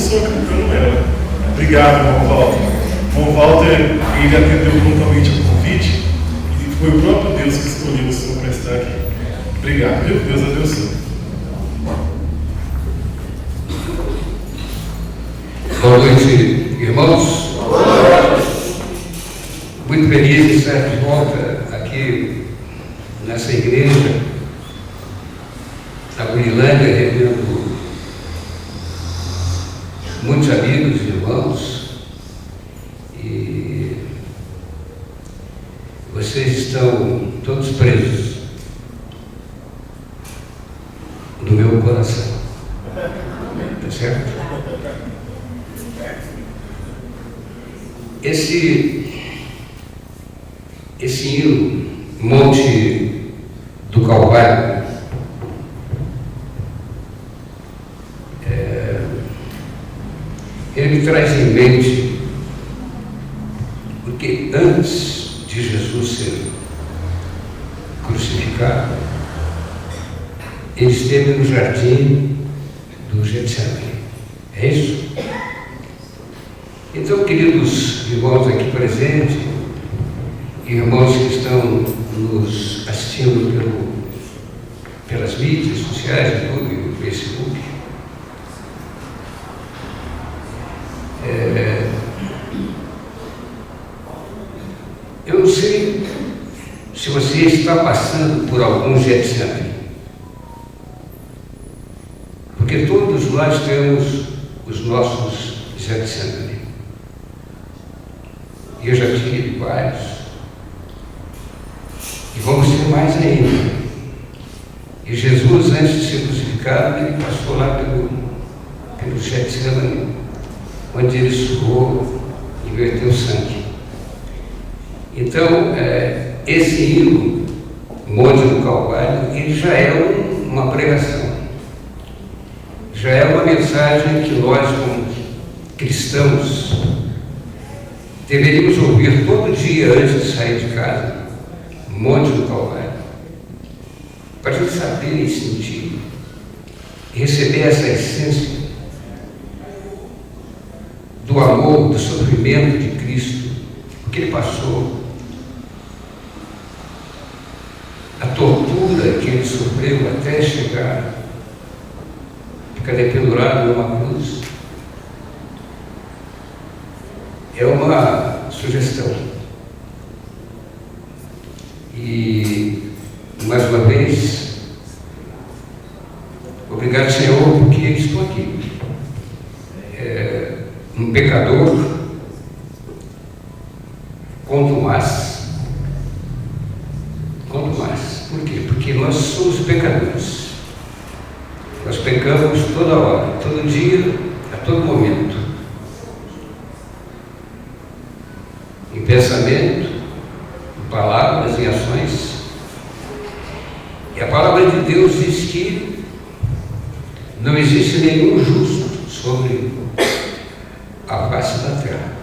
só cantando ela. Obrigado, irmão Walter. Irmão Walter, ele atendeu prontamente ao convite e foi o próprio Deus que escolheu o senhor para estar aqui. Obrigado, viu? Deus abençoe. Boa noite, irmãos. Muito feliz de estar de volta aqui nessa igreja, na Burilândia, revendo muitos amigos e irmãos, e vocês estão todos presos no meu coração, tá certo? Esse hino, Monte do Calvário, ele me traz em mente, porque antes de Jesus ser crucificado, ele esteve no jardim do Getsemane. É isso? Então, queridos irmãos aqui presentes, irmãos que estão nos assistindo pelas mídias sociais, YouTube, no Facebook, eu não sei se você está passando por algum Getsemane, porque todos nós temos os nossos Getsemane. Eu já tive vários, e vamos ter mais ainda. E Jesus, antes de ser crucificado, ele passou lá pelo Getsemane, onde ele suou e verteu sangue. Então, esse hino, Monte do Calvário, ele já é uma pregação, já é uma mensagem que nós, como cristãos, deveríamos ouvir todo dia antes de sair de casa, Monte do Calvário, para a gente saber e sentir, receber essa essência do amor, do sofrimento de Cristo, o que ele passou, a tortura que ele sofreu até chegar, ficar pendurado numa cruz. É uma sugestão. E, mais uma vez, obrigado, Senhor, porque estou aqui. Um pecador, quanto mais. Por quê? Porque nós somos pecadores. Nós pecamos toda hora, todo dia, a todo momento. Em pensamento, em palavras, em ações. E a palavra de Deus diz que não existe nenhum justo sobre a face da terra.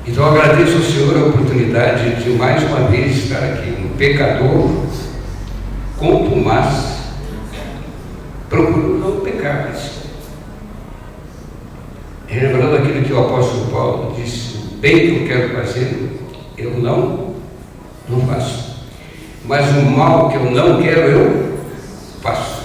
Então agradeço ao Senhor a oportunidade de mais uma vez estar aqui, um pecador contumaz, procuro não pecar, mas lembrando aquilo que o apóstolo Paulo disse: o bem que eu quero fazer, eu não faço, mas o mal que eu não quero, eu faço.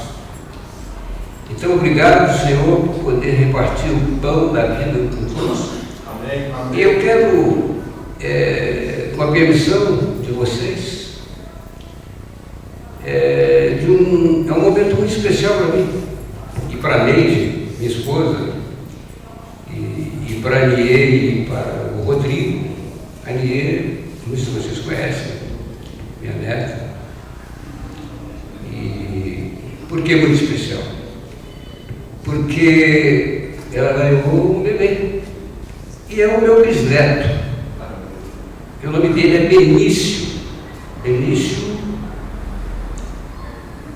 Então, obrigado, Senhor, por poder repartir o pão da vida com todos. Amém. E eu quero, com a permissão de vocês, é um momento muito especial para mim, e para a Neide, minha esposa, e para a Aniê e para o Rodrigo. A Aniê, não sei se vocês conhecem, minha neta. E por que muito especial? Porque ela ganhou um bebê, e é o meu bisneto. O nome dele é Benício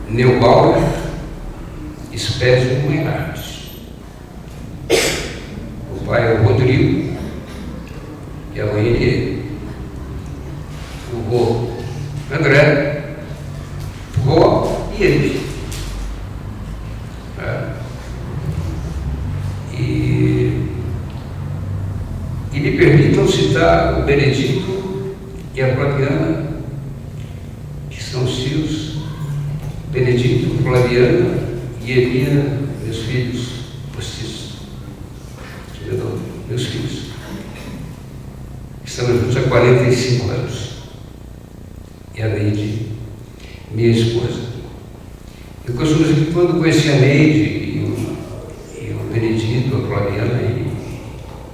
Neubauer Espécie Buenardes. O pai é o Rodrigo, que é o Henrique, o vô André, o vô e ele. permitam citar o Benedito e a Flaviana, que são os filhos, Benedito, Flaviana e Emina, meus filhos postiços, meus filhos. Estamos juntos há 45 anos. E a Neide, minha esposa. Eu costumo dizer que quando conheci a Neide e o Benedito, a Flaviana e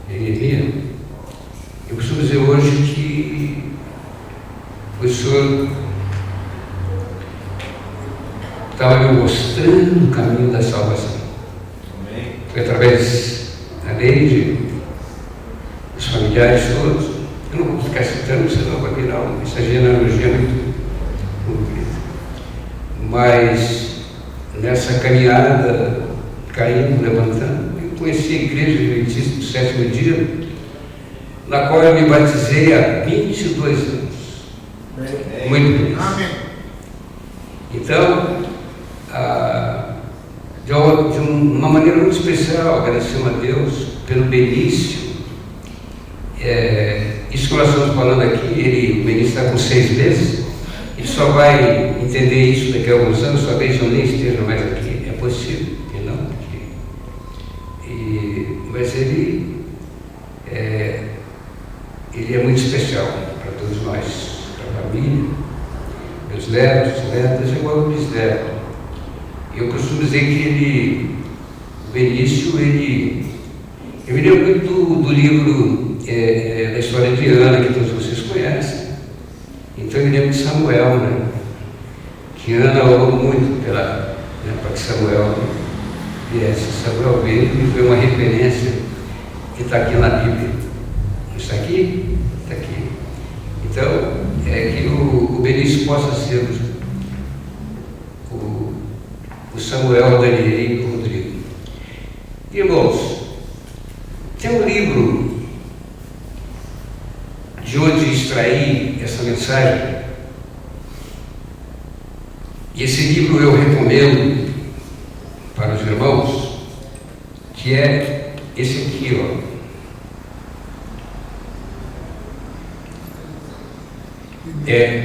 a Emina, eu costumo dizer hoje que o Senhor estava me mostrando o caminho da salvação. Foi através da Neide, dos familiares todos. Eu não vou ficar citando, senão vai virar essa genealogia muito comprida. Mas nessa caminhada, caindo, levantando, eu conheci a Igreja Adventista do Sétimo Dia, na qual eu me batizei há 22 anos. Muito feliz. Então, de uma maneira muito especial, agradecemos a Deus pelo Benício. Isso que nós estamos falando aqui, o Benício está com 6 meses, ele só vai entender isso daqui a alguns anos, talvez eu nem esteja mais aqui, é possível que não, mas ele é muito especial para todos nós, para a família, meus netos, netas, igual o bisneto. Eu costumo dizer que o Benício, eu me lembro muito do livro da história de Ana, que todos vocês conhecem. Então eu me lembro de Samuel, né? Que Ana orou muito para que Samuel viesse. Samuel veio e foi uma referência que está aqui na Bíblia. Não está aqui? Está aqui. Então, que o Benício possa ser o Samuel, Daniel e o Rodrigo. Irmãos, tem um livro de onde extrair essa mensagem, e esse livro eu recomendo para os irmãos, que é esse aqui, ó.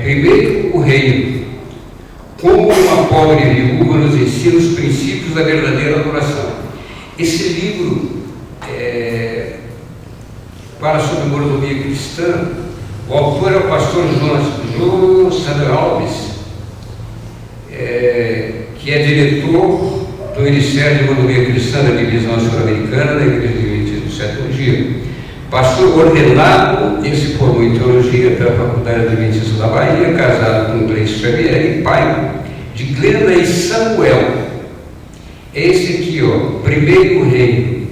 Primeiro o reino, como uma pobre viúva nos ensina os princípios da verdadeira adoração. Esse livro fala sobre mordomia cristã. O autor é o pastor João Samuel Alves, que é diretor do Ministério de Mordomia Cristã da Divisão Sul-Americana da Igreja Adventista do Sétimo Dia. Pastor ordenado, ele se formou em teologia pela Faculdade Adventista da Bahia, casado com Gleice Xavier e pai de Glenda e Samuel. É esse aqui, ó, Primeiro Reino.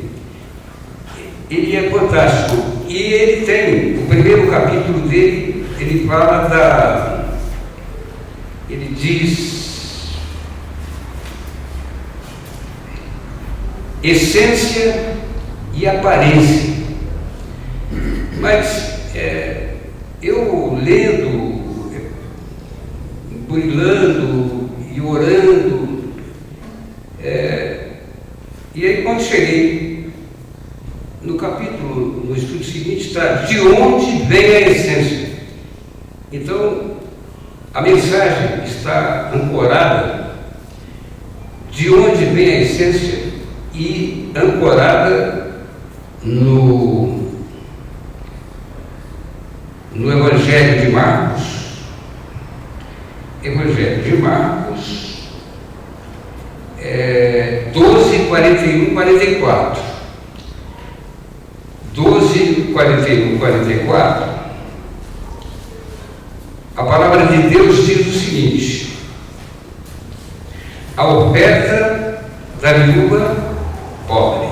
Ele é fantástico. E ele tem, o primeiro capítulo dele, ele fala ele diz essência e aparência. Mas eu lendo, burilando e orando, e aí quando cheguei no capítulo, no estudo seguinte, está de onde vem a essência. Então, a mensagem está ancorada de onde vem a essência e ancorada no Evangelho de Marcos. Evangelho de Marcos 12, 41, 44. 12, 41, 44. A palavra de Deus diz o seguinte: a oferta da viúva pobre.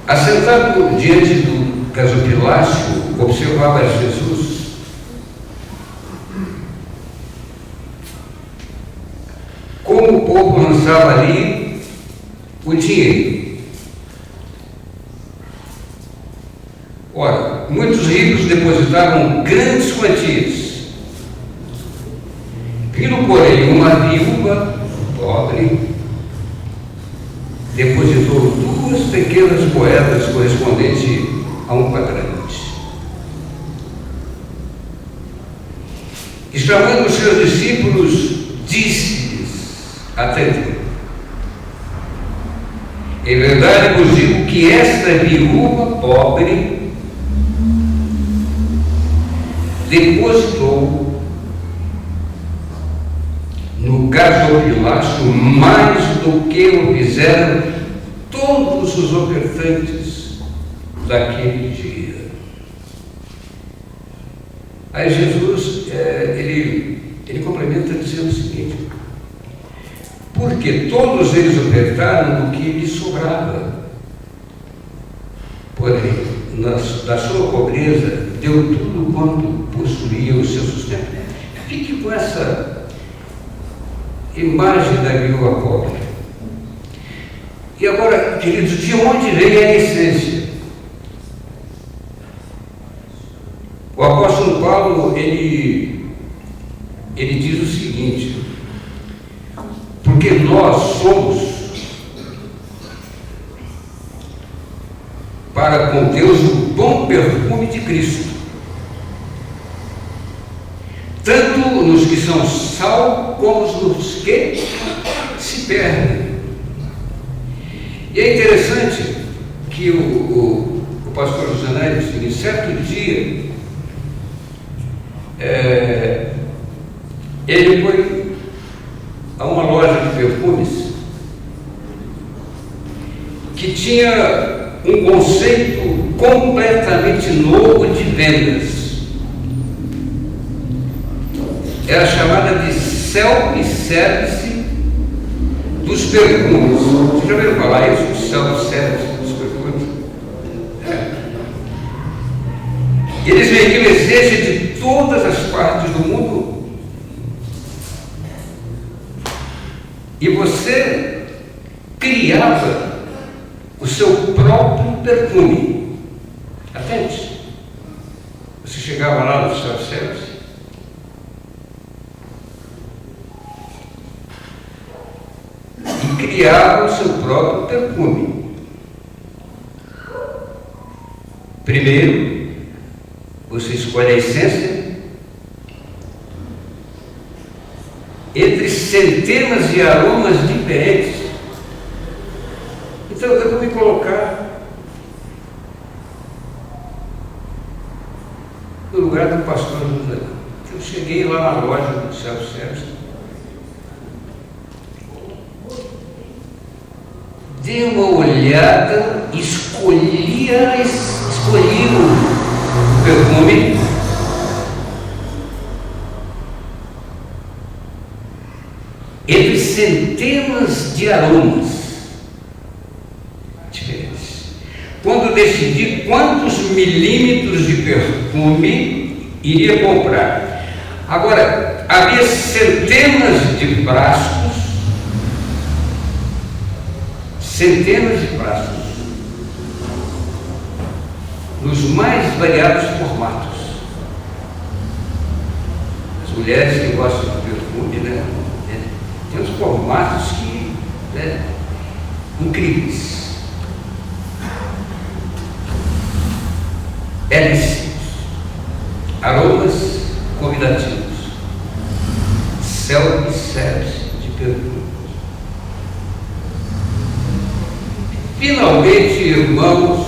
Assentado diante do gasopilácio, observava Jesus como o povo lançava ali o dinheiro. Ora, muitos ricos depositavam grandes quantias. Vindo, porém, uma viúva pobre, depositou 2 2 pequenas moedas correspondentes a um quadrante. E chamando os seus discípulos, disse-lhes: atendem. Em verdade vos digo que esta viúva pobre depositou no gasofilaço mais do que o fizeram todos os ofertantes daquele dia. Aí Jesus, ele complementa dizendo o seguinte: porque todos eles ofertaram do que lhes sobrava, porém, da sua pobreza, deu tudo quanto possuía o seu sustento. Fique com essa imagem da viúva pobre. E agora, queridos, de onde vem a essência? O apóstolo Paulo, ele diz o seguinte: porque nós somos para com Deus o bom perfume de Cristo, tanto nos que são sal como nos que se perdem. E é interessante que o pastor José Neves, em certo dia, ele foi a uma loja de perfumes que tinha um conceito completamente novo de vendas. Era chamada de self-service dos perfumes. Vocês já ouviram falar isso? Self-service dos perfumes? Eles vendiam essência de todas as partes do mundo. E você criava o seu próprio perfume. Atente. Você chegava lá no self-service e criava o seu próprio perfume. Primeiro, você escolhe a essência entre centenas de aromas diferentes. Então eu vou me colocar no lugar do pastor José. Eu cheguei lá na loja do self-service, dei uma olhada, escolhi o perfume, entre centenas de aromas diferentes. Quando decidi quantos milímetros de perfume iria comprar. Agora, havia centenas de frascos, nos mais variados formatos. As mulheres que gostam de perfume, né? Tem uns formatos que, incríveis. Belíssimos. Aromas convidativos. Self-service de perfume. Finalmente, irmãos,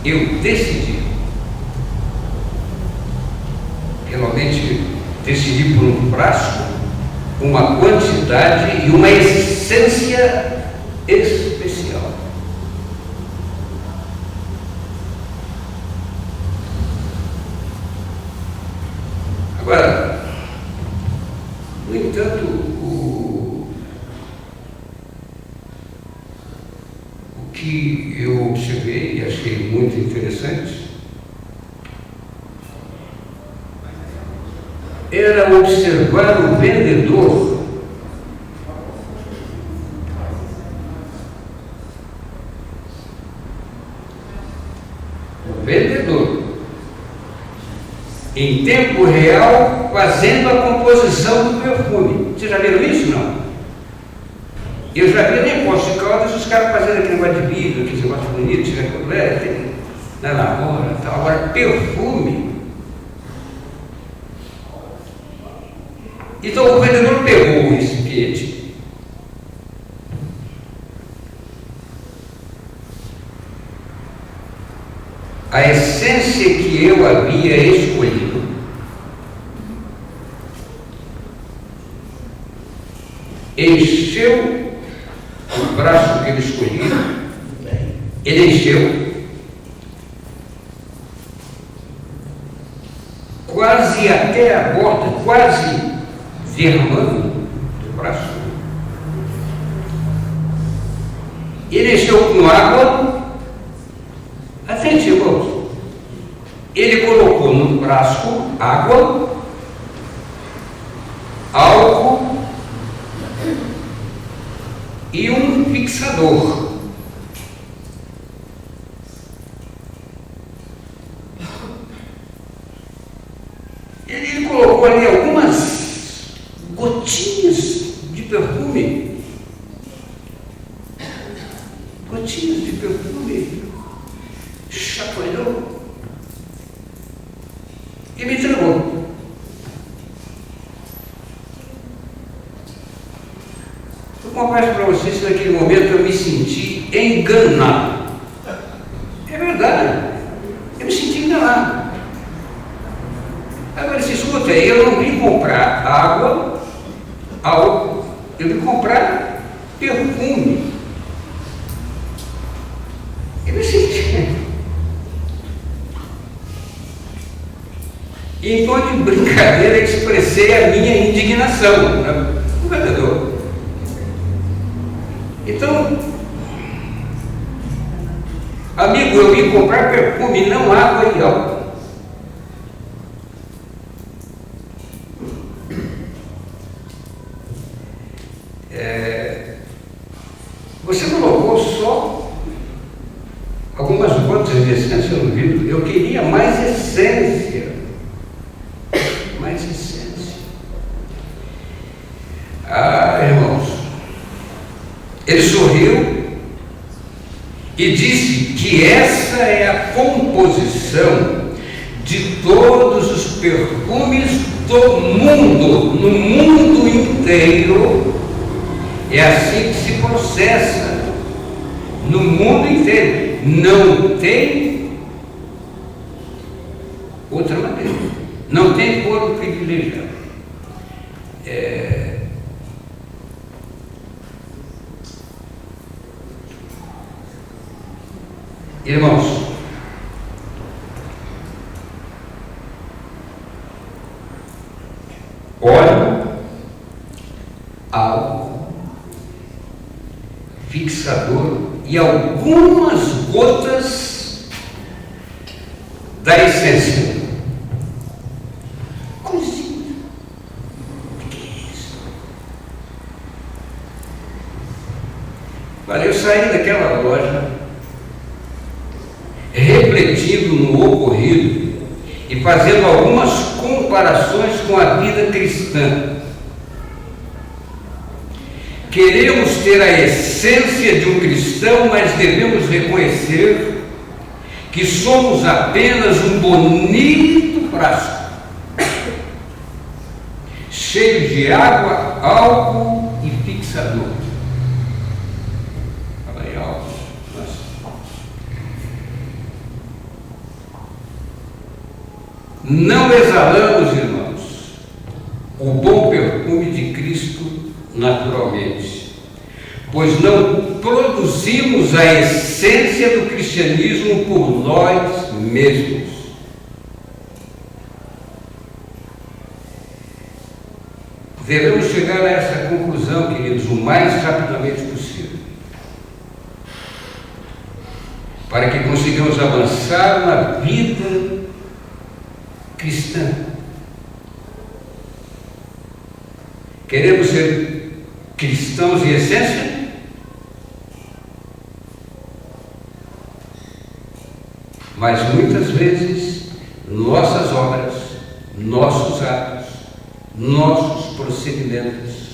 eu decidi por um frasco, uma quantidade e uma essência especial. Agora, no entanto, o que eu observei e achei muito interessante era observar o vendedor em tempo real fazendo a composição do perfume. Vocês já viram isso? Não? Eu já vi nem em Poços de Caldas os caras fazendo aquele negócio de vidro, aquele negócio bonito, tem na lavoura, tal. Agora, perfume. Então o vendedor pegou o recipiente, a essência que eu havia escolhido, encheu o braço que ele escolhia, ele encheu, quase até a borda, quase derramando do braço. Ele encheu com água, atente, irmãos. Ele colocou no frasco água, álcool e um fixador. Ele colocou ali algumas gotinhas de perfume. Gotinhas de perfume. Chacoalhou e me entregou. Eu confesso para vocês que naquele momento eu me senti enganado. É verdade, eu me senti enganado. Agora se escuta, eu não vim comprar água, álcool, eu vim comprar perfume. Eu me senti. Em tom de brincadeira, expressei a minha indignação, né? O vendedor. Então, amigo, eu vim comprar perfume, não água e álcool. Você colocou só algumas gotas de essência no vidro. Eu queria mais essência. Mais essência. Ah, irmãos. Ele sorriu e disse que essa é a composição de todos os perfumes do mundo, no mundo inteiro. É assim que se processa no mundo inteiro. Não tem outra maneira. Não tem foro privilegiado. Irmãos, óleo, álcool, fixador e algumas gotas da essência. Coisinha. O que é isso? Olha, eu saí daquela loja refletindo no ocorrido e fazendo algumas comparações com a vida cristã. Queremos ter a essência de um cristão, mas devemos reconhecer que somos apenas um bonito frasco, cheio de água, álcool e fixador. Fala aí, álcool. Não exalamos, irmãos, o bom perfume de Cristo naturalmente, pois não produzimos a essência do cristianismo por nós mesmos. Devemos chegar a essa conclusão, queridos, o mais rapidamente possível, para que consigamos avançar na vida cristã. Queremos ser cristãos em essência? Mas muitas vezes nossas obras, nossos atos, nossos procedimentos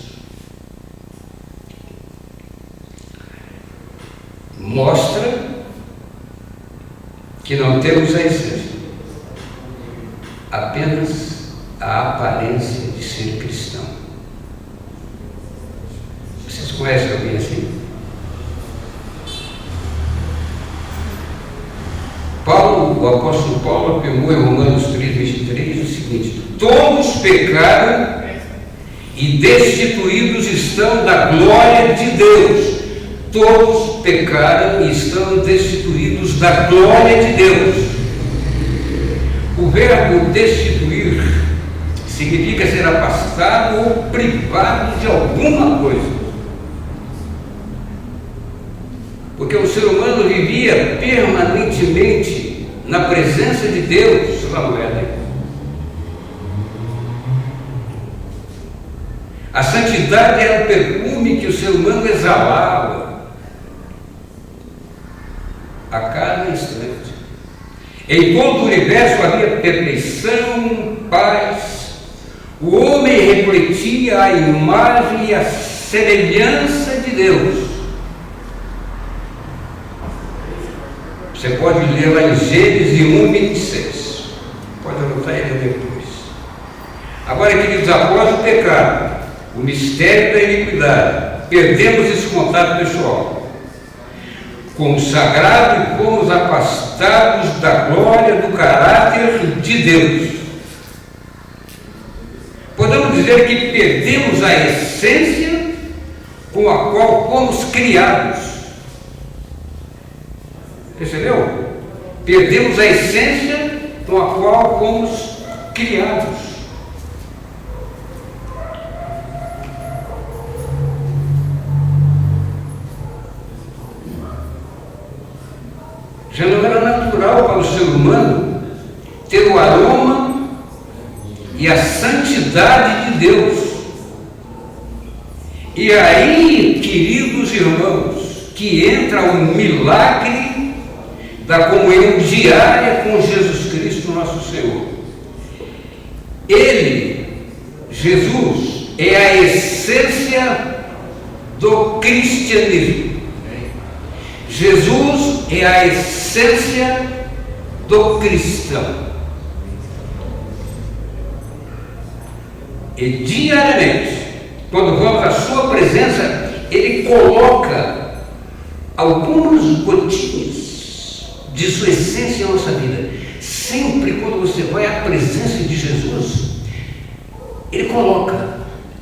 mostra que não temos a essência, apenas a aparência de ser cristão. Vocês conhecem alguém assim? Paulo, o apóstolo Paulo, afirmou em Romanos 3:23 o seguinte: todos pecaram e destituídos estão da glória de Deus. Todos pecaram e estão destituídos da glória de Deus. O verbo destituir significa ser afastado ou privado de alguma coisa. Porque o ser humano vivia permanentemente na presença de Deus lá no Éden. A santidade era o perfume que o ser humano exalava a cada instante. Em todo o universo havia perfeição, paz. O homem refletia a imagem e a semelhança de Deus. Você pode ler lá em Gênesis 1:26. Pode anotar ele depois. Agora, queridos, após o pecado, o mistério da iniquidade, perdemos esse contato pessoal com o sagrado e fomos afastados da glória do caráter de Deus. Podemos dizer que perdemos a essência com a qual fomos criados. Percebeu? Perdemos a essência com a qual fomos criados. Já não era natural para o ser humano ter o aroma e a santidade de Deus. E aí, queridos irmãos, que entra o milagre da comunhão diária com Jesus Cristo, nosso Senhor. Ele, Jesus, é a essência do cristianismo. Jesus é a essência do cristão. E diariamente, quando vamos à sua presença, Ele coloca algumas gotinhas de sua essência em nossa vida. Sempre quando você vai à presença de Jesus, Ele coloca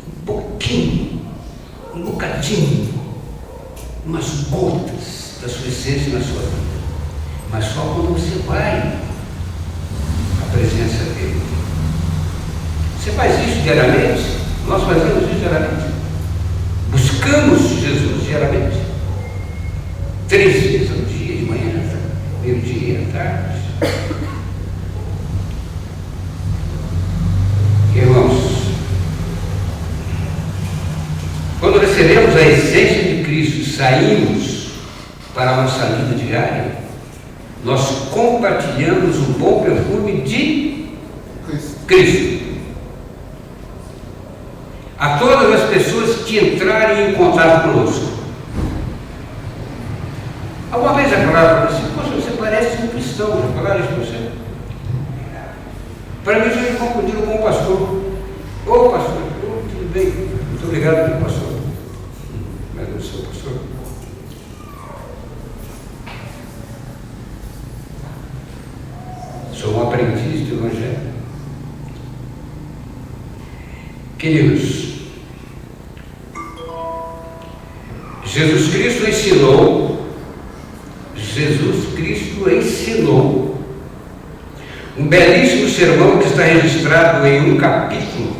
um pouquinho, um bocadinho, umas gotas da sua essência na sua vida. Mas só quando você vai à presença dEle. Você faz isso diariamente? Nós fazemos isso diariamente. Buscamos Jesus diariamente. 3 vezes ao dia, de manhã, meio-dia, à tarde. Irmãos, quando recebemos a essência de Cristo e saímos para a nossa vida diária, nós compartilhamos o bom perfume de Cristo. A todas as pessoas que entrarem em contato conosco. Alguma vez já falaram para você: poxa, você parece um cristão. Já falaram isso para você? Para mim já me confundiram com o pastor. Ô pastor, tudo bem, muito obrigado pelo pastor. Mas eu sou pastor. Sou um aprendiz do Evangelho. Queridos, Jesus Cristo ensinou um belíssimo sermão que está registrado em um capítulo,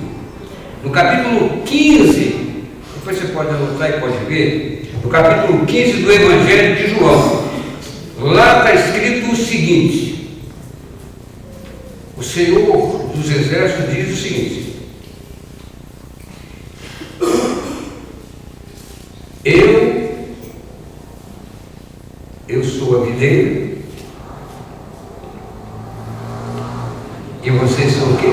no capítulo 15, depois você pode anotar e pode ver, no capítulo 15 do Evangelho de João. Lá está escrito o seguinte: o Senhor dos Exércitos diz o seguinte: eu sou a videira e vocês são o quê?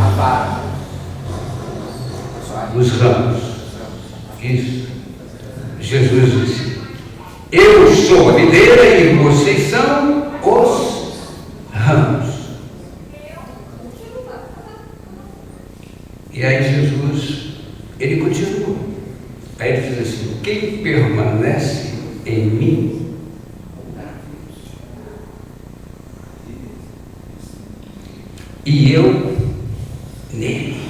A vara. Os ramos. Isso. Jesus disse: eu sou a videira e vocês são os ramos. E aí Jesus, ele continua. Aí ele diz assim: quem permanece em mim e eu nele,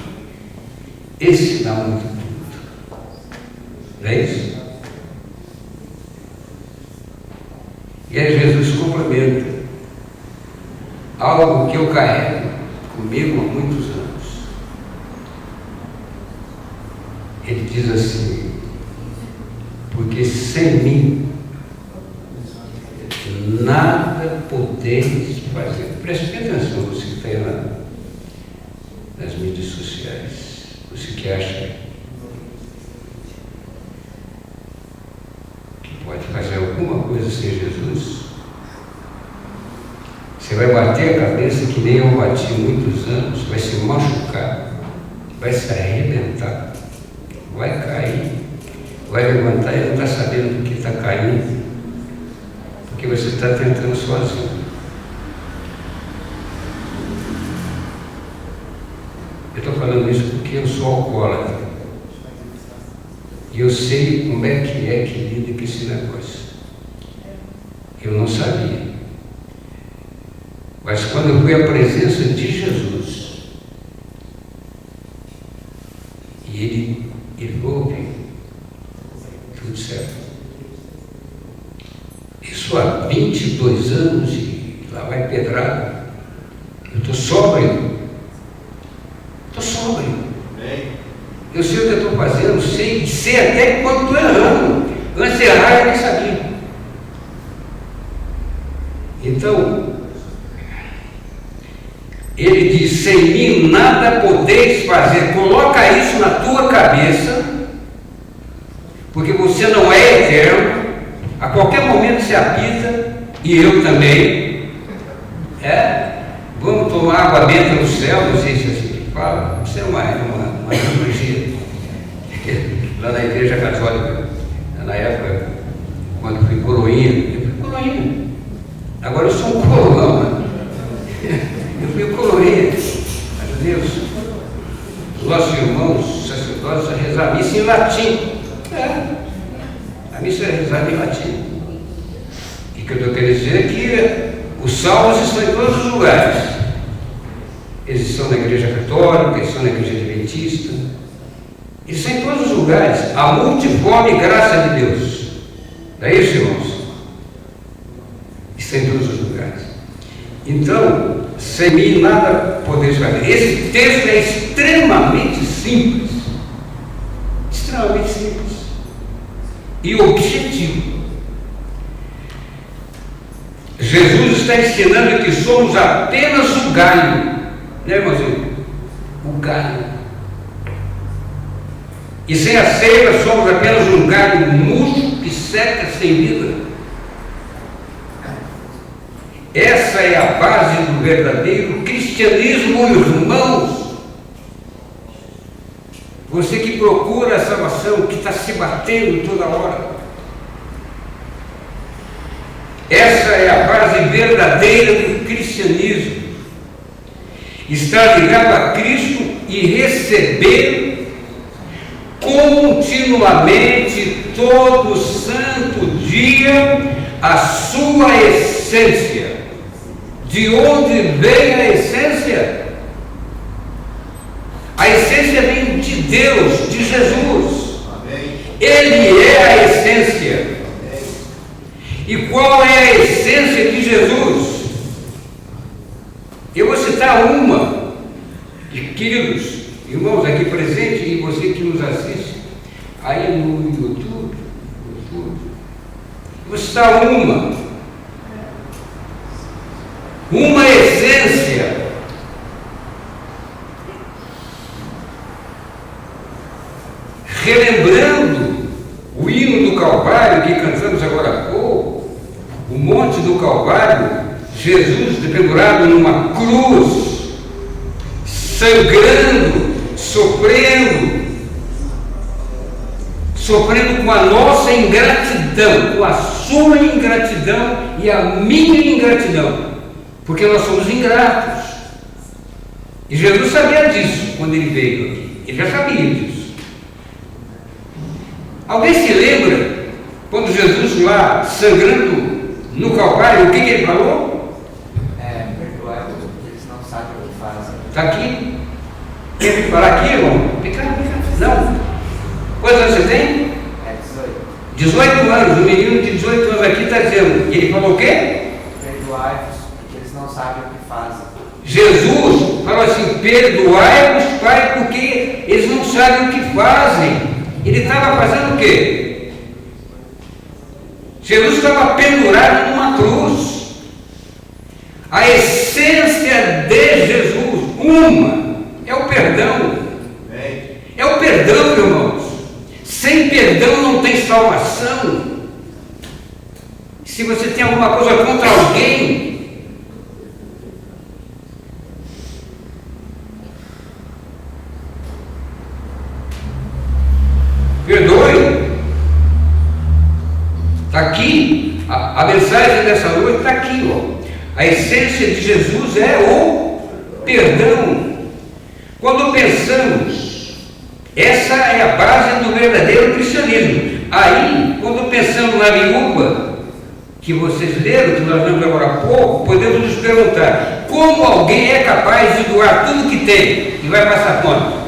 esse dá muito fruto. Não é isso? E aí Jesus complementa algo que eu carrego comigo há muitos anos. Ele diz assim: porque sem mim nada podeis fazer. Preste atenção, você que está aí nas mídias sociais, você que acha que pode fazer alguma coisa sem Jesus, você vai bater a cabeça que nem eu bati há muitos anos, vai se machucar, vai se arrebentar, vai cair, vai levantar e não está sabendo do que está caindo, porque você está tentando sozinho. Eu estou falando isso porque eu sou alcoólatra e eu sei como é que lida com esse negócio. Eu não sabia, mas quando eu fui à presença de Jesus e ele ouve, tudo certo. Isso há 22 anos e lá vai pedrada. Eu estou sóbrio. Eu sei o que eu estou fazendo, sei até quando estou errando. Antes de errar, eu nem sabia. Então, ele diz: sem mim nada podeis fazer. Coloca isso na tua cabeça, porque você não é eterno. A qualquer momento você apita, e eu também. Vamos tomar água benta no céu, não sei se assim que fala. Isso é uma analogia. Lá na igreja católica, na época, quando fui coroinha, eu fui coroinha. Agora eu sou um coroão, né? Eu fui coroinha. Mas Deus, os nossos irmãos sacerdotes rezam a missa em latim. A missa é rezada em latim. E o que eu estou querendo dizer é que os salmos estão em todos os lugares. Eles estão na igreja católica, eles estão na igreja adventista, eles estão em todos os lugares. A multiforme graça de Deus. Não é isso, irmãos? Está em todos os lugares. Então, sem mim nada podeis fazer. Esse texto é extremamente simples. Extremamente simples. E objetivo. Jesus está ensinando que somos apenas o galho. Né, irmãozinho? O galho. E sem a seiva somos apenas um galho murcho que seca sem vida. Essa é a base do verdadeiro cristianismo, irmãos. Você que procura a salvação, que está se batendo toda hora. Essa é a base verdadeira do cristianismo. Estar ligado a Cristo e receber continuamente, todo santo dia, a sua essência. De onde vem a essência? A essência vem de Deus, de Jesus. Amém. Ele é a essência. Amém. E qual é a essência de Jesus? Eu vou citar uma, queridos irmãos aqui presentes e você que nos assiste aí no YouTube. Vou citar uma essência. Relembrando o hino do Calvário que cantamos agora há pouco, o Monte do Calvário, Jesus pendurado numa cruz, sangrando, sofrendo sofrendo com a nossa ingratidão, com a sua ingratidão e a minha ingratidão, porque nós somos ingratos. E Jesus sabia disso quando ele veio aqui, ele já sabia disso. Alguém se lembra quando Jesus lá sangrando no Calvário, o que ele falou? Perdoai, porque eles não sabem o que fazem. Está aqui? Quer me falar aqui, irmão? Fica. Não. Quantos anos você tem? 18. 18 anos. O menino de 18 anos aqui está dizendo. Ele falou o quê? Perdoai-vos, porque eles não sabem o que fazem. Jesus falou assim: perdoai-vos, Pai, porque eles não sabem o que fazem. Ele estava fazendo o quê? Jesus estava pendurado numa cruz. A essência de Jesus, é o perdão. É o perdão, irmãos. Sem perdão não tem salvação. Se você tem alguma coisa contra alguém, perdoe. Está aqui, a mensagem dessa noite está aqui, ó. A essência de Jesus é o perdão. Quando pensamos, essa é a base do verdadeiro cristianismo. Aí, quando pensamos na viúva, que vocês leram, que nós lemos agora há pouco, podemos nos perguntar: como alguém é capaz de doar tudo que tem e vai passar fome?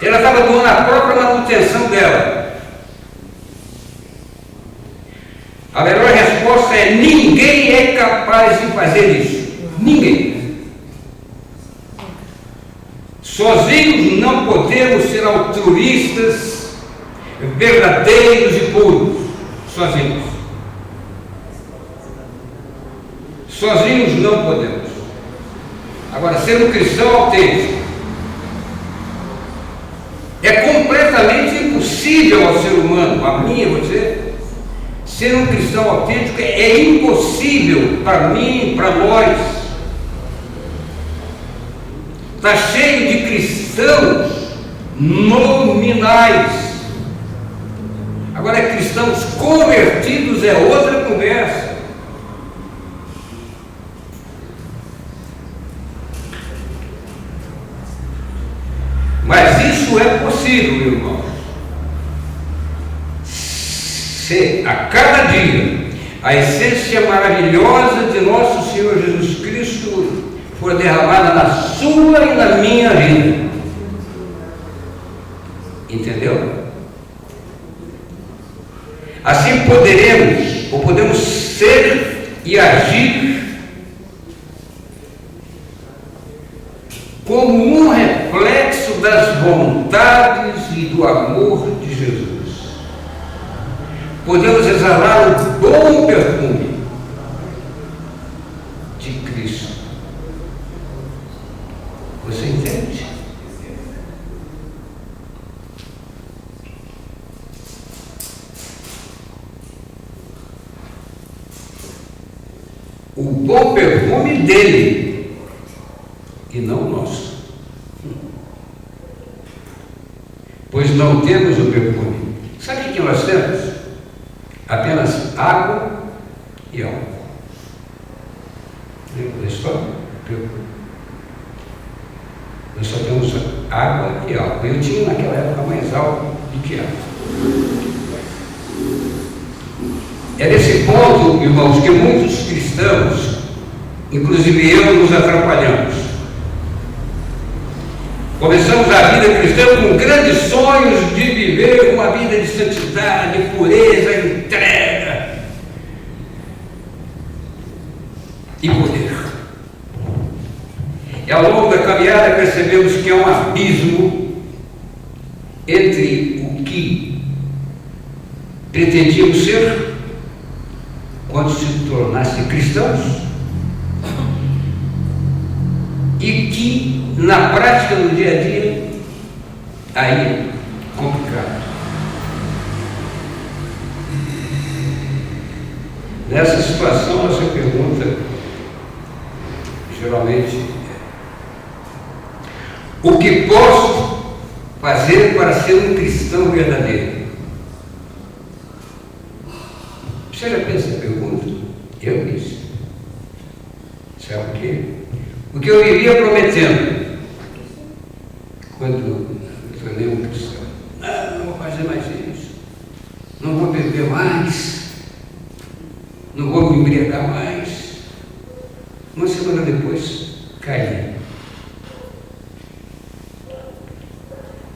Ela estava doando a própria manutenção dela. A melhor resposta é: ninguém é capaz de fazer isso. Ninguém. Sozinhos não podemos ser altruístas, verdadeiros e puros. Sozinhos. Sozinhos não podemos. Agora, ser um cristão autêntico é completamente impossível ao ser humano, a mim e a você. Ser um cristão autêntico é impossível para mim, para nós. Está cheio de cristãos nominais. Agora, cristãos convertidos é outra conversa. Mas isso é possível, irmãos, se a cada dia a essência maravilhosa de nosso Senhor Jesus Cristo for derramada na sua e na minha vida. Entendeu? Assim podemos ser e agir como um reflexo das vontades e do amor de Jesus. Podemos exalar o bom perfume de Cristo. Você entende? O bom perfume dele e não o nosso. Pois não temos o perfume. Sabe o que nós temos? Apenas água e álcool. Lembra da história? Nós só temos água e álcool. Eu tinha naquela época mais álcool do que água. É nesse ponto, irmãos, que muitos cristãos, inclusive eu, nos atrapalhamos. Começamos a vida cristã com grandes sonhos de viver uma vida de santidade, pureza, entrega e poder. E ao longo da caminhada percebemos que há um abismo entre o que pretendíamos ser quando se tornasse cristãos e que na prática do dia a dia aí é complicado. Nessa situação, essa pergunta geralmente é: o que posso fazer para ser um cristão verdadeiro? Você já fez essa pergunta? Eu fiz. Sabe por quê? Porque eu vivia prometendo, quando eu tornei um cristão, não vou fazer mais isso, não vou beber mais, não vou me embriagar mais. Uma semana depois, caí.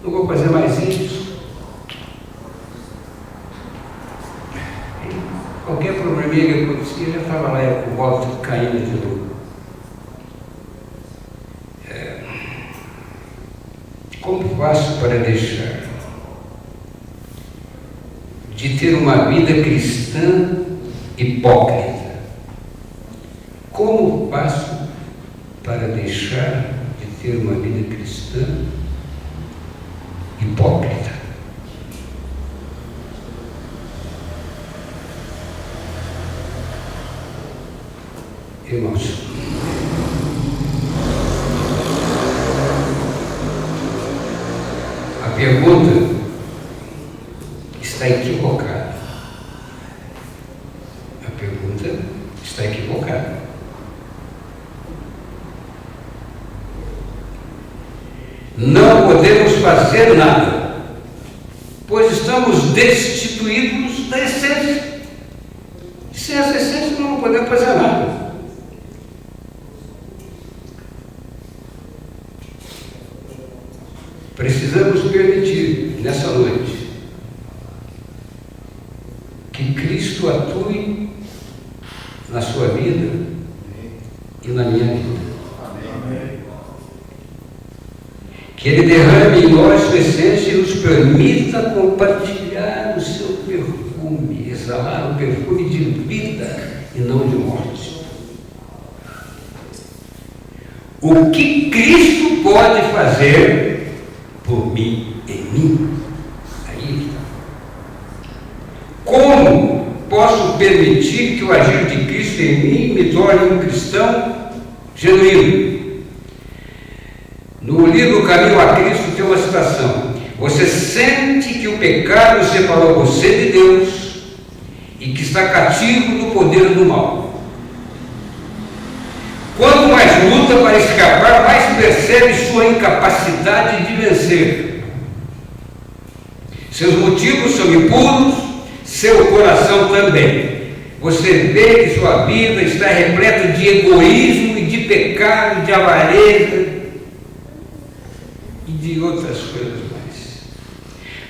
Não vou fazer mais isso. Qualquer probleminha que acontecia, eu já estava lá com volta caindo de novo. Como faço para deixar de ter uma vida cristã hipócrita? Como faço para deixar de ter uma vida cristã hipócrita? Irmãos, a pergunta está equivocada. A pergunta está equivocada. Não podemos fazer nada, pois estamos destituídos da essência. Sem essa essência não podemos fazer nada. Precisamos permitir, nessa noite, que Cristo atue na sua vida e na minha vida. Amém. Que Ele derrame em nós sua essência e nos permita compartilhar o seu perfume, exalar o perfume de vida e não de morte. O que Cristo pode fazer por mim, em mim? Aí está. Como posso permitir que o agir de Cristo em mim me torne um cristão genuíno? No livro Caminho a Cristo tem uma citação: você sente que o pecado separou você de Deus e que está cativo do poder do mal. Quanto mais luta para escapar, mais percebe sua incapacidade de vencer. Seus motivos são impuros, seu coração também. Você vê que sua vida está repleta de egoísmo e de pecado, de avareza e de outras coisas mais.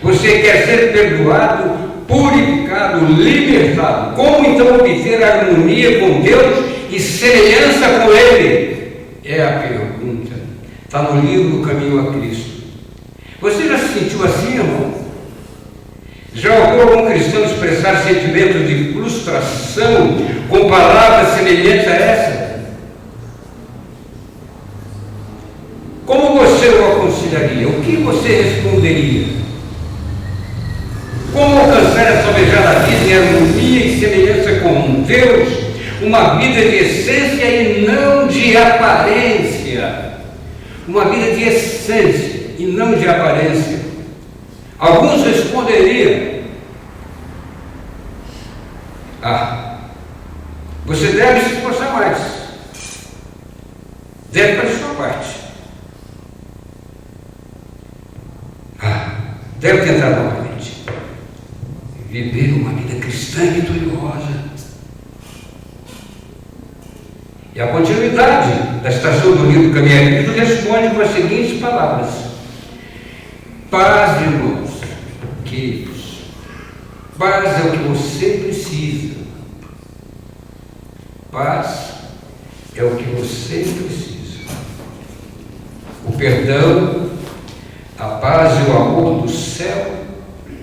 Você quer ser perdoado, purificado, libertado. Como então obter harmonia com Deus e semelhança com Ele? É a pergunta. Está no livro Caminho a Cristo. Você já se sentiu assim, irmão? Já ouviu algum cristão expressar sentimentos de frustração com palavras semelhantes a essa? Como você o aconselharia? O que você responderia? Como alcançar essa almejada vida em harmonia e semelhança com Deus? Uma vida de essência e não de aparência. Uma vida de essência e não de aparência. Alguns responderiam: você deve se esforçar mais. Deve fazer sua parte. Deve tentar novamente viver uma vida cristã e vitoriosa. E a continuidade da citação do livro Caminho a Cristo responde com as seguintes palavras: paz, irmãos, queridos. Paz é o que você precisa. Paz é o que você precisa. O perdão, a paz e o amor do céu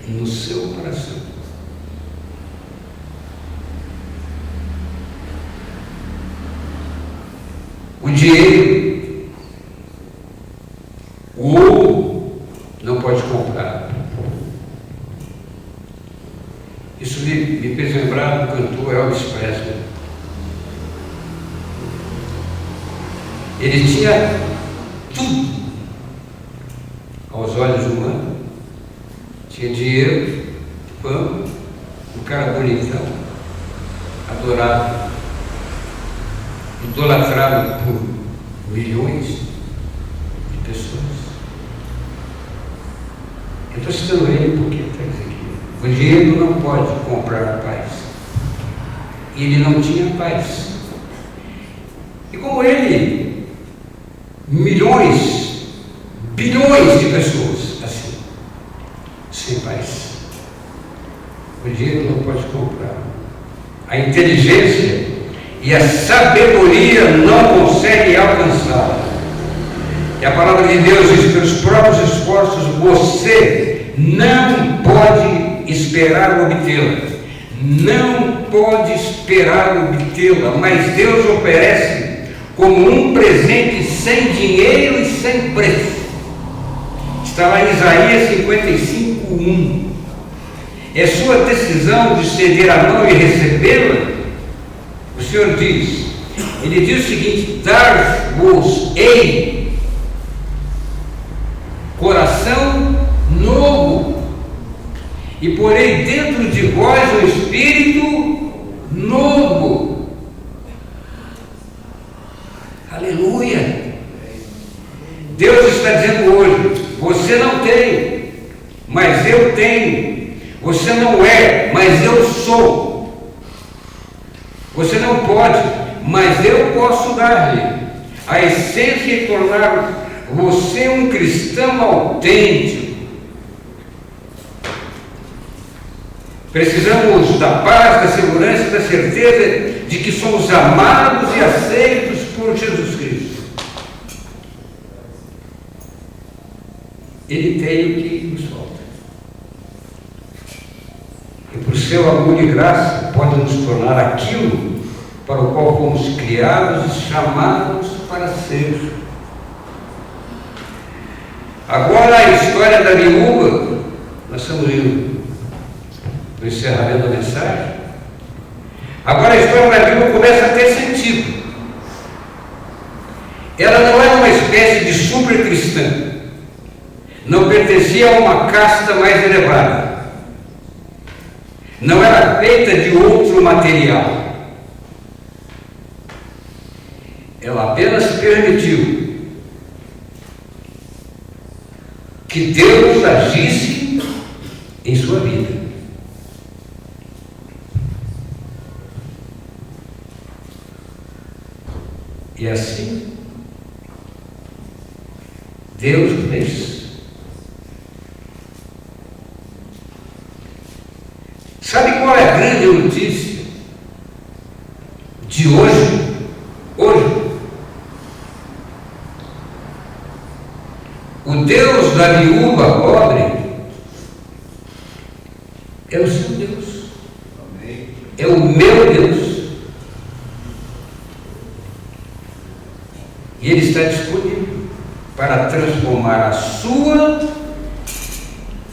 no seu coração. O dinheiro, o ouro não pode comprar. Isso me fez lembrar do cantor Elvis Presley. Ele tinha tudo aos olhos humanos, Tinha dinheiro, fama, um cara bonitão, adorado, idolatrado por milhões de pessoas. Eu estou citando ele porque está dizendo aqui: o dinheiro não pode comprar a paz. E ele não tinha paz. E como ele, milhões, bilhões de pessoas assim, sem paz. O dinheiro não pode comprar. A inteligência e a sabedoria não conseguem alcançá-la. E a palavra de Deus diz: pelos próprios esforços você não pode esperar obtê-la. Não pode esperar obtê-la, mas Deus oferece como um presente sem dinheiro e sem preço. Está lá em Isaías 55:1. É sua decisão de estender a mão e recebê-la. O Senhor diz, Ele diz o seguinte: dar-vos-ei coração novo, e porei dentro de vós um espírito novo. Aleluia! Deus está dizendo hoje: você não tem, mas eu tenho. Você não é, mas eu sou. Você não pode, mas eu posso dar-lhe. A essência é tornar você um cristão autêntico. Precisamos da paz, da segurança e da certeza de que somos amados e aceitos por Jesus Cristo. Ele tem o que nos falta. E por seu amor e graça pode nos tornar aquilo para o qual fomos criados e chamados para ser. Agora a história da viúva, nós estamos indo no encerramento da mensagem. Agora a história da viúva começa a ter sentido. Ela não era uma espécie de super cristã, não pertencia a uma casta mais elevada, não era feita de outro material. Ela apenas permitiu que Deus agisse em sua vida. E assim, Deus fez. Sabe qual é a grande notícia de hoje? O Deus da viúva pobre é o seu Deus. Amém. É o meu Deus. E Ele está disponível para transformar a sua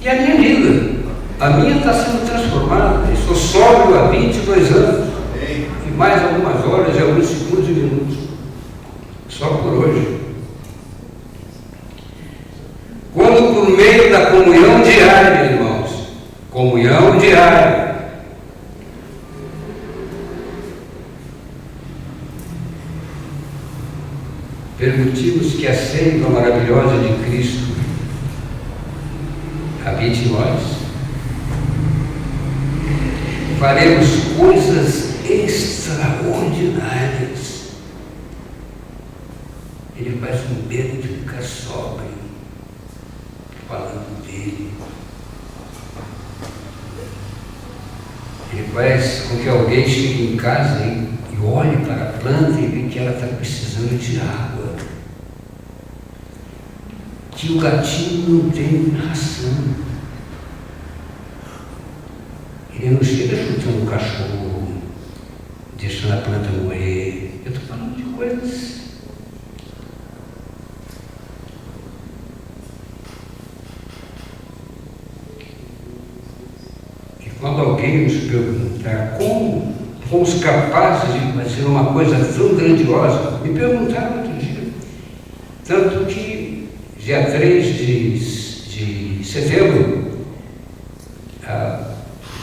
e a minha vida. A minha está sendo transformada. Eu sou sóbrio há 22 anos. Amém. E mais algumas horas e alguns segundos e minutos. Só por hoje. Quando por meio da comunhão diária, irmãos, comunhão diária, permitimos que a seiva maravilhosa de Cristo habite em nós, faremos coisas extraordinárias. Ele faz um medo de ficar sóbrio, falando dele. Ele faz com que alguém chegue em casa e olhe para a planta e vê que ela está precisando de água, que o gatinho não tem ração. Ele não chega chutando um cachorro, deixando a planta morrer. Eu estou falando de coisas. E quando alguém nos perguntar como fomos capazes de fazer uma coisa tão grandiosa, me perguntaram outro dia. Tanto que dia 3 de setembro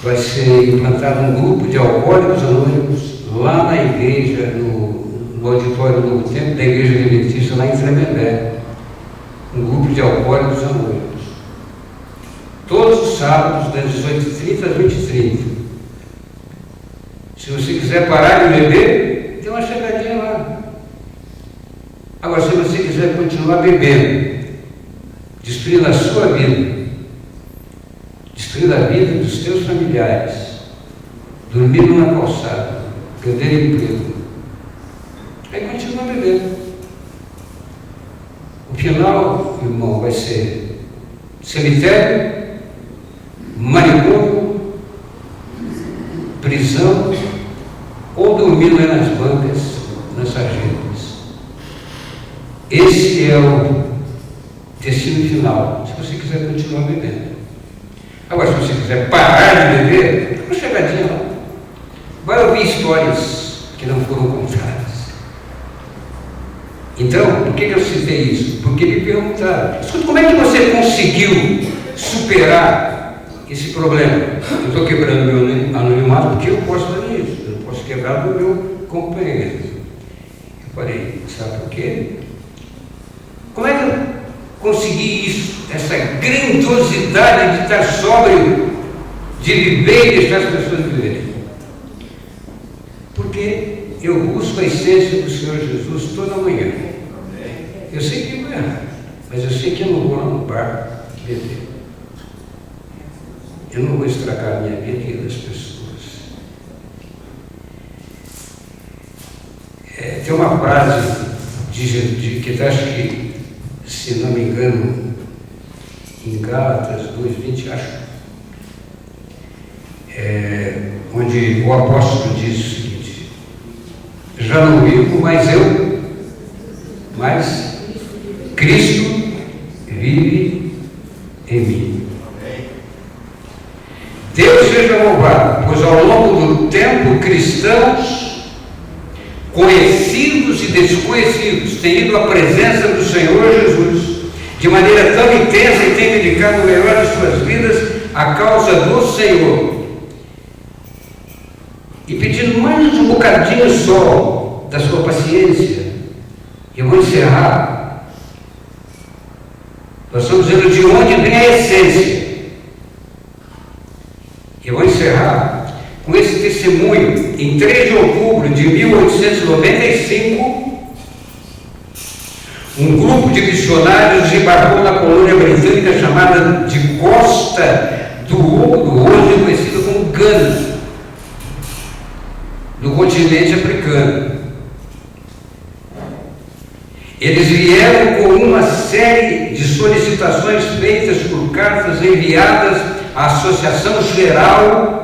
vai ser implantado um grupo de alcoólicos anônimos lá na igreja, no auditório do Novo Tempo da Igreja Adventista, lá em Tremembé. Um grupo de alcoólicos anônimos. Todos os sábados, das 18h30 às 20h30. Se você quiser parar de beber, tem uma chegadinha lá. Agora, se você quiser continuar bebendo, destruindo a sua vida, destruindo a vida dos teus familiares, dormindo na calçada, perdendo emprego, aí continua bebendo. O final, irmão, vai ser cemitério, manicômio, prisão, ou dormindo aí nas bancas, nas sarjetas. Esse é o destino final, se você quiser continuar bebendo. Agora, se você quiser parar de beber, dá uma chegadinha lá. Vai ouvir histórias que não foram contadas. Então, por que eu citei isso? Porque me perguntaram, escuta, como é que você conseguiu superar esse problema? Eu estou quebrando meu anonimato porque eu posso fazer isso, eu não posso quebrar do meu companheiro. Eu falei, sabe por quê? Como é que eu consegui isso? Essa grandiosidade de estar sóbrio, de viver e deixar as pessoas viverem. Porque eu busco a essência do Senhor Jesus toda manhã. Eu sei que não é, mas eu sei que eu não vou lá no bar beber. Eu não vou estragar a minha vida e das pessoas. Tem uma frase que acho que, se não me engano, em Gálatas 2:20, acho, onde o apóstolo diz o seguinte: já não vivo mais eu, mas Cristo vive em mim. Deus seja louvado, pois ao longo do tempo cristãos, conhecidos e desconhecidos, têm ido à presença do Senhor Jesus de maneira tão intensa e têm dedicado o melhor de suas vidas à causa do Senhor. E pedindo mais um bocadinho só da sua paciência, eu vou encerrar. Nós estamos dizendo de onde vem a essência. Eu vou encerrar com esse testemunho. Em 3 de outubro de 1895, um grupo de missionários desembarcou na colônia britânica chamada de Costa do Ouro, hoje conhecida como Gana, no continente africano. Eles vieram com uma série de solicitações feitas por cartas enviadas à Associação Geral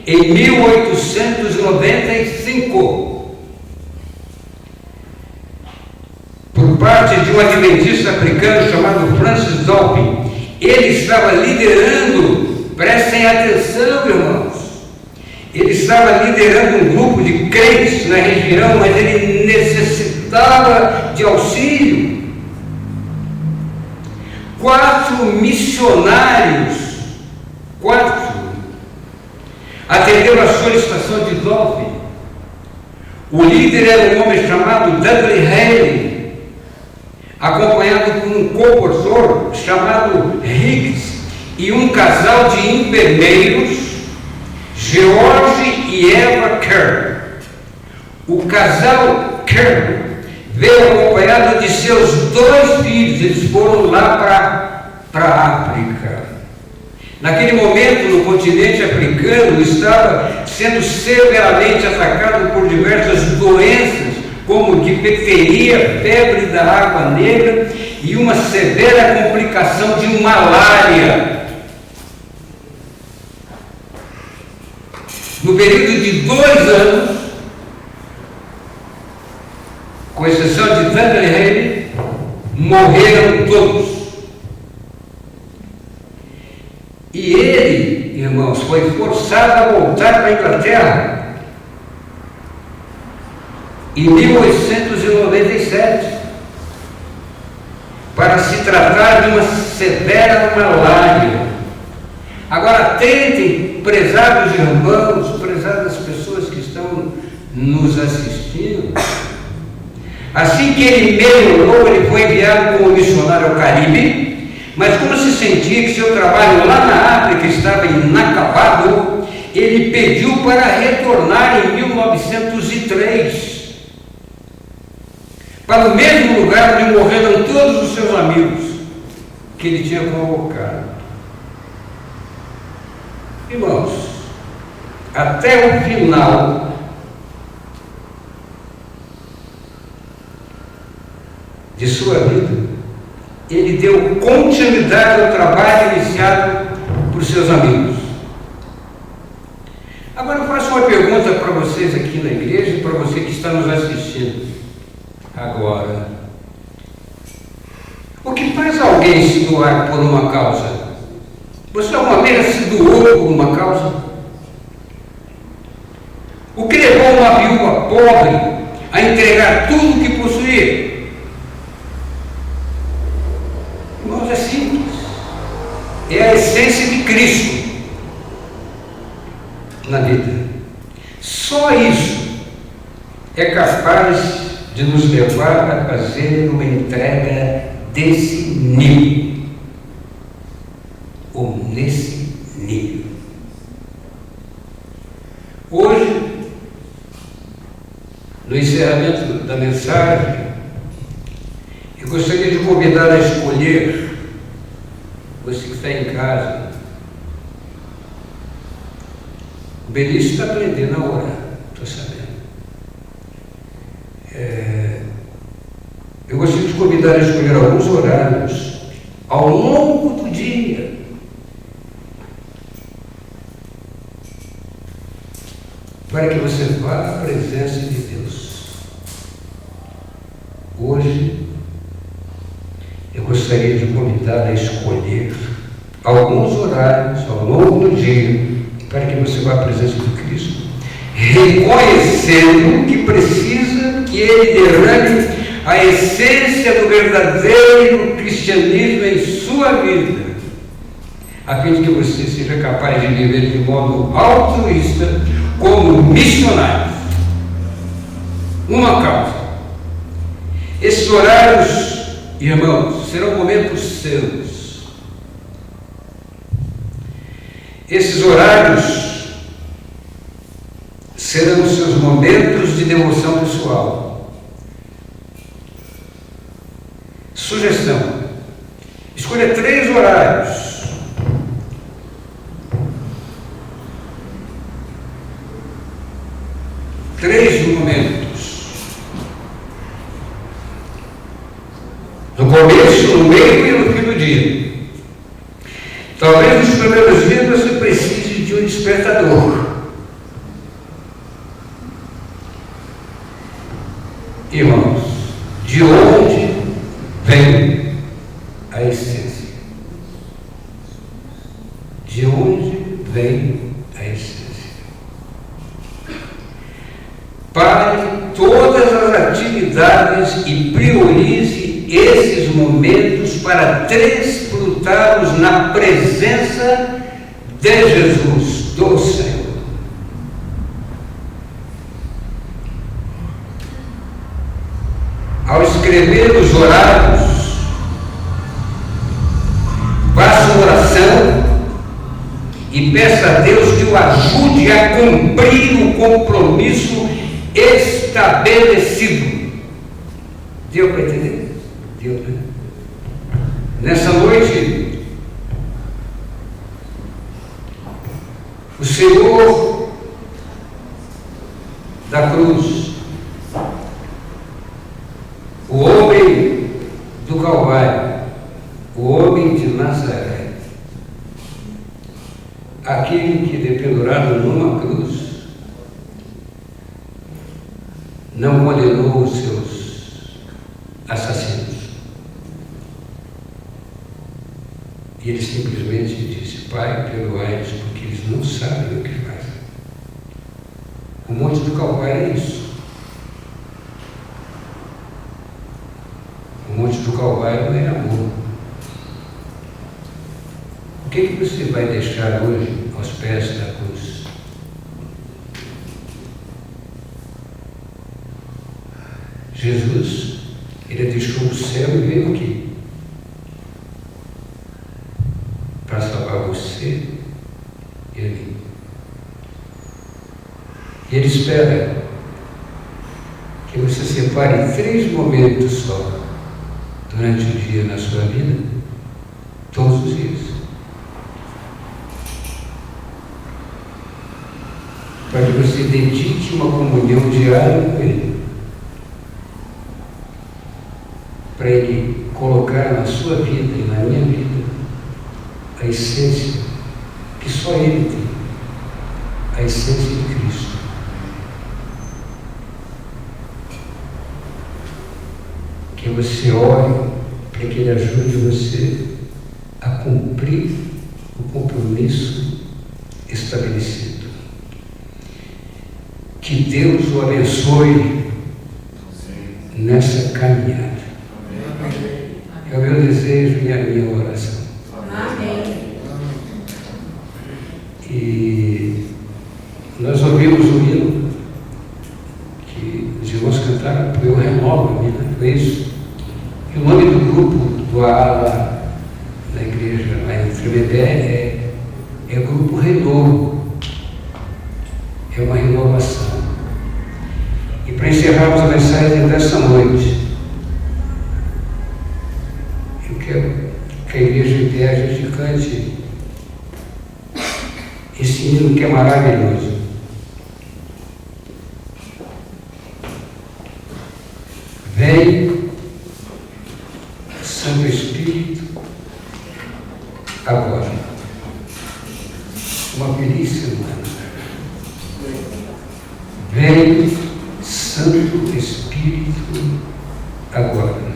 em 1895, por parte de um adventista africano chamado Francis Dolphin. Ele estava liderando, prestem atenção, irmãos, ele estava liderando um grupo de crentes na região, mas ele necessitava de auxílio. 4 missionários, 4, atenderam a solicitação de Dolphin. O líder era um homem chamado Dudley Haley, acompanhado por um compositor chamado Higgs e um casal de enfermeiros, George e Eva Kerr. O casal Kerr veio acompanhado de seus 2 filhos. Eles foram lá para a África. Naquele momento, no continente africano, estava sendo severamente atacado por diversas doenças, como difteria, febre da água negra e uma severa complicação de malária. No período de 2 anos, com exceção de Dudley Haley, morreram todos. E ele, irmãos, foi forçado a voltar para a Inglaterra em 1897 para se tratar de uma severa malária. Agora atentem, prezados irmãos, prezadas pessoas que estão nos assistindo. Assim que ele melhorou, ele foi enviado como missionário ao Caribe, mas como se sentia que seu trabalho lá na África estava inacabado, ele pediu para retornar em 1903 para o mesmo lugar onde morreram todos os seus amigos que ele tinha convocado. Irmãos, até o final de sua vida, ele deu continuidade ao trabalho iniciado por seus amigos. Agora eu faço uma pergunta para vocês aqui na igreja e para você que está nos assistindo agora. O que faz alguém se doar por uma causa? Você alguma vez se doou por uma causa? O que levou uma viúva pobre a entregar tudo o que possuía? Irmãos, é simples. É a essência de Cristo na vida. Só isso é capaz de nos levar a fazer uma entrega desse nível, ou nesse nível. Hoje, no encerramento da mensagem, eu gostaria de convidar a escolher, você que está em casa. O Benício está aprendendo a orar, estou sabendo. Eu gostaria de convidar a escolher alguns horários ao longo do dia para que você vá à presença de Deus. Hoje, eu gostaria de convidar a escolher alguns horários ao longo do dia para que você vá à presença de Cristo, reconhecendo que precisa que Ele derrame a essência do verdadeiro cristianismo em sua vida, a fim de que você seja capaz de viver de modo altruísta como missionário. Uma causa. Esses horários, irmãos, serão momentos seus. Esses horários serão seus momentos de devoção pessoal. Sugestão: escolha 3 horários. Três momentos. No começo, no meio e no fim do dia. Talvez nos primeiros dias você precise de um despertador. Irmãos, de onde vem a essência? De onde vem a essência? Pare todas as atividades e priorize esses momentos para desfrutá-los na presença de Jesus, do Senhor. Ao escrever os horários, faça uma oração e peça a Deus que o ajude a cumprir o compromisso estabelecido. Deu para entender? Deu, né? Nessa noite, o Senhor da cruz, o homem do Calvário, o homem de Nazaré, aquele que dependurado numa cruz não condenou os seus assassinos. E ele simplesmente disse: Pai, perdoai-os, porque eles não sabem o que fazem. O Monte do Calvário é isso. O Monte do Calvário é amor. O que você vai deixar hoje aos pés da cruz? Jesus, ele deixou o céu e veio aqui para salvar você e a mim. E ele espera que você separe 3 momentos só durante o dia na sua vida, todos os dias, para que você dedique uma comunhão diária com Ele, para Ele colocar na sua vida e na minha vida a essência que só Ele tem, a essência de Cristo. Que você ore para que Ele ajude você a cumprir o compromisso estabelecido. Que Deus o abençoe nessa caminhada. É o meu desejo e a minha oração. Amém. E nós ouvimos um hino que os irmãos cantaram, Eu Renovo-me, né? Foi isso. E o nome do grupo do ALA na igreja lá em Tremembé é o Grupo Renovo. É uma renovação. E para encerrarmos a mensagem dessa noite, eu quero que a igreja inteira a gente cante esse hino que é maravilhoso. Vem, Santo Espírito, agora. Uma feliz semana. Vem, Santo Espírito, agora.